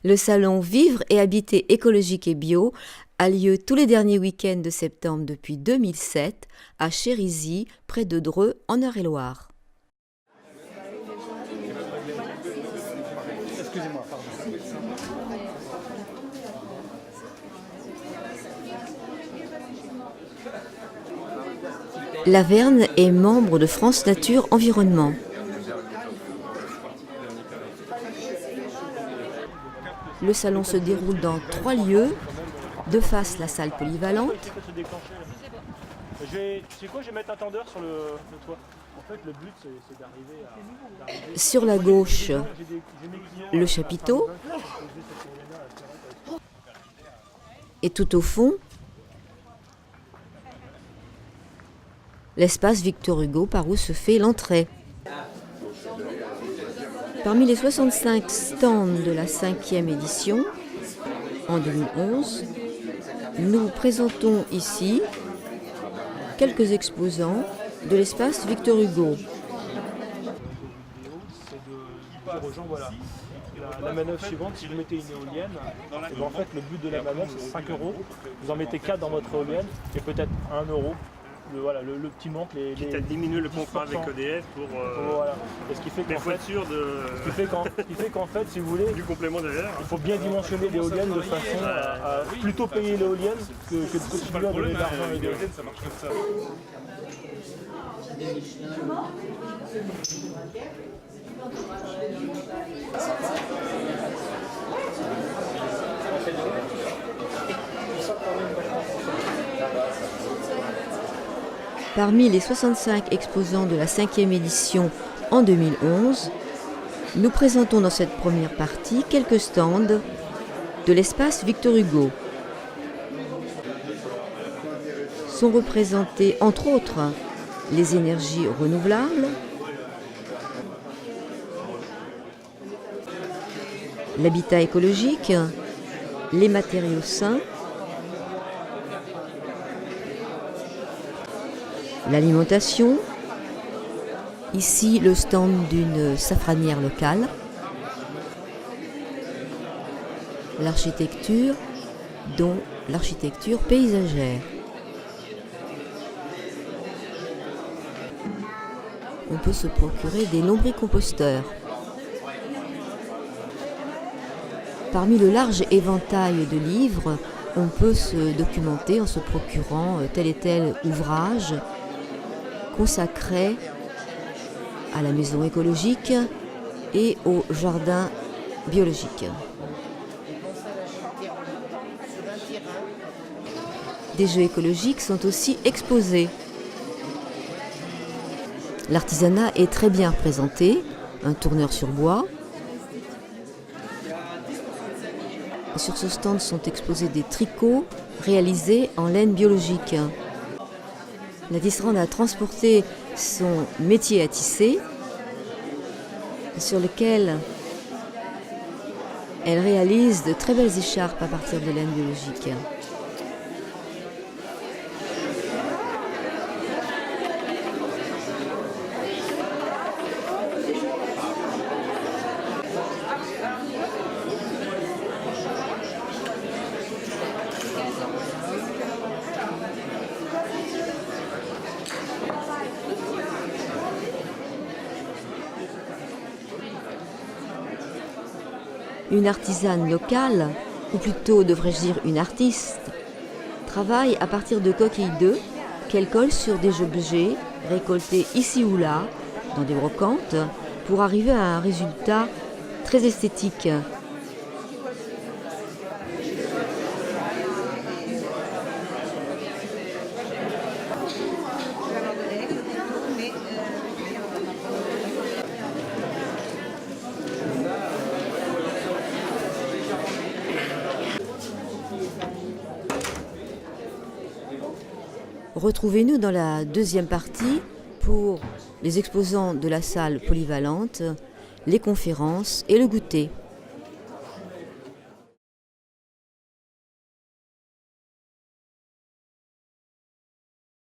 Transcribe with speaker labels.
Speaker 1: Le salon Vivre et habiter écologique et bio a lieu tous les derniers week-ends de septembre depuis 2007 à Chérisy, près de Dreux, en Eure-et-Loir.
Speaker 2: Excusez-moi, pardon.
Speaker 1: Laverne est membre de France Nature Environnement. Le salon se déroule dans 3 lieux. De face, la salle polyvalente.
Speaker 2: Tu sais quoi, je vais mettre un tendeur sur le toit. En fait, le but, c'est d'arriver à...
Speaker 1: Sur la gauche, le chapiteau. Et tout au fond, l'espace Victor Hugo par où se fait l'entrée. Parmi les 65 stands de la 5e édition, en 2011, nous présentons ici quelques exposants de l'espace Victor Hugo.
Speaker 2: C'est de dire aux gens, voilà, la manœuvre suivante, si vous mettez une éolienne, et ben en fait le but de la manœuvre c'est 5 €, vous en mettez 4 dans votre éolienne et peut-être 1 €. Le petit manque,
Speaker 3: Quitte à diminuer le contrat avec EDF pour
Speaker 2: voilà. Et ce qui fait qu'en fait, qu'en fait, si vous voulez,
Speaker 3: du complément derrière.
Speaker 2: Il faut bien dimensionner l'éolienne de façon à plutôt payer l'éolienne que de continuer à donner de l'argent à l'éolienne.
Speaker 3: Ça marche comme ça.
Speaker 1: Parmi les 65 exposants de la 5e édition en 2011, nous présentons dans cette première partie quelques stands de l'espace Victor Hugo. Sont représentés entre autres les énergies renouvelables, l'habitat écologique, les matériaux sains, l'alimentation, ici le stand d'une safranière locale, l'architecture, dont l'architecture paysagère. On peut se procurer des lombricomposteurs. Parmi le large éventail de livres, on peut se documenter en se procurant tel et tel ouvrage consacré à la maison écologique et au jardin biologique. Des jeux écologiques sont aussi exposés. L'artisanat est très bien représenté, un tourneur sur bois. Sur ce stand sont exposés des tricots réalisés en laine biologique. La tisserande a transporté son métier à tisser, sur lequel elle réalise de très belles écharpes à partir de laine biologique. Une artisane locale, ou plutôt devrais-je dire une artiste, travaille à partir de coquilles d'œufs qu'elle colle sur des objets récoltés ici ou là, dans des brocantes, pour arriver à un résultat très esthétique. Retrouvez-nous dans la deuxième partie pour les exposants de la salle polyvalente, les conférences et le goûter.